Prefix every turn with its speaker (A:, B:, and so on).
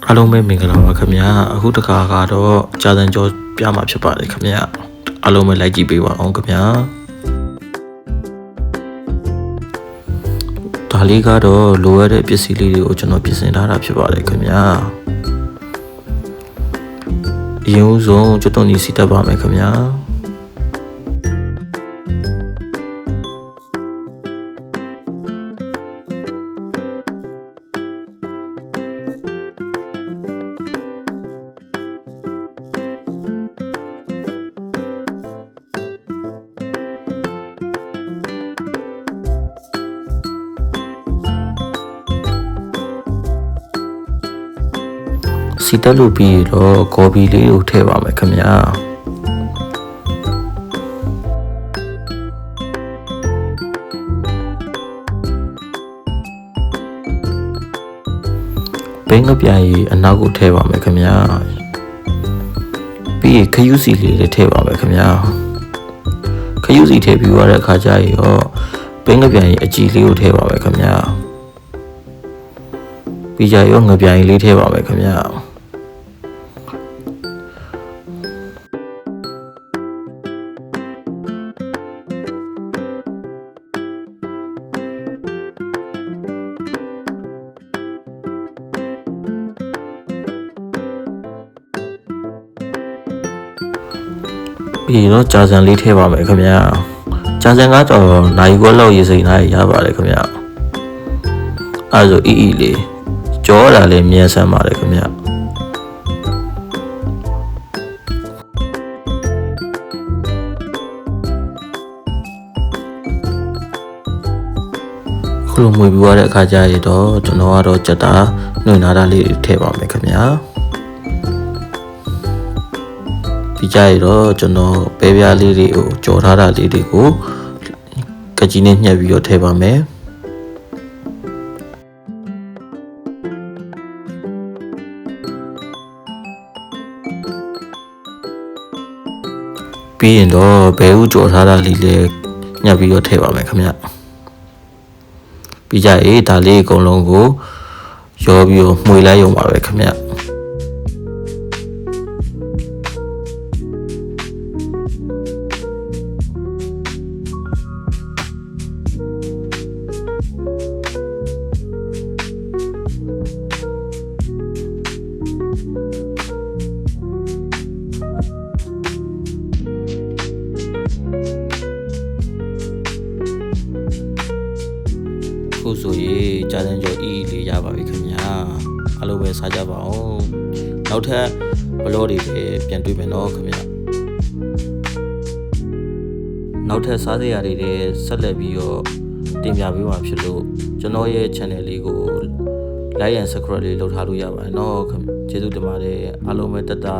A: အားလုံးပဲမင်္ဂလာပါခင်ဗျာအခုတခါကတော့ကြာစံကြောပြမှာဖြစ်ပါတယ်ခင်ဗျာအားလုံးပဲလိုက်ကြည့်ပေးပါအောင်ခင်ဗျာဒါလေးကတော့လိုရတဲ့ပစ္စည်းလေးတွေကိုကျွန်တော်ပြင်ဆင်ထားတာဖြစ်ပါတယ်ခင်ဗျာအရင်ဆုံးကျွတ်တုံကြီးစီတက်ပါမယ်ခင်ဗျာစီတက်လို့ပြီးတော့ကော်ဖီလေးကိုထည့်ပါမယ်ခင်ဗျာဘင်းကပြားကြီးအနောက်ကိုထည့်ပါမယ်ခင်ဗျာပြီးရင်ခရူးစီလေးလည်းထည့်ပါမယ်ခင်ဗျာခရူးစီထည့်ပြီးသွားတဲ့အခါကျရင်ဘင်းကပြားကြီးအကြည်လေးကိုထည့်ပါမယ်ခင်ဗျာပြီးကြရောငပြားကြီးလေးထည့်ပါမယ်ခင်ဗျာပြီးတော့ကြာစံလေးထည့်ပါမယ်ခင်ဗျာကြာစံကတော့နိုင်ခွက်လောက်ရေစိမ်ထားရပါတယ်ခင်ဗျာအဲဆိုအီလေးကြောတာလေးမြန်ဆန်ပါတယ်ခင်ဗျာခုလိုမွေပြီးသွားတဲ့အခါကျရင်တော့ကျွန်တော်ကတော့ကြက်တာနှွေနာတာလေးထည့်ပါမယ်ခင်ဗျာဒီကြရတော့ကျွန်တော်ပဲပြားလေးတွေကိုကြော်ထားတာလေးတွေကိုကကြီးနဲ့ညှက်ပြီးတော့ထည့်ပါမယ်ပြီးရင်တော့ဘဲဥကြော်ထားတာလေးလည်းညှက်ပြီးတော့ထည့်ပါမယ်ခင်ဗျပြီးကြရဒါလေးအကုန်လုံးကိုရောပြီးတော့မှွေလိုက်ရုံပါပဲခင်ဗျခုဆိုရင်ကြာစံကြောအီလေးရပါပြီခင်ဗျာအားလုံးပဲစားကြပါအောင်နောက်ထပ်ဘလော့တွေပဲပြန်တွေ့မယ်နော်ခင်ဗျာနောက်ထပ်စားစရာတွေလည်းဆက်လက်ပြီးတော့တင်ပြပေးမှာဖြစ်လို့ကျွန်တော်ရဲ့ channel လေးကို like and subscribe လေးလုပ်ထားလို့ရပါတယ်နော်ခင်ဗျာကျေးဇူးတင်ပါတယ်အားလုံးပဲတတ်တာ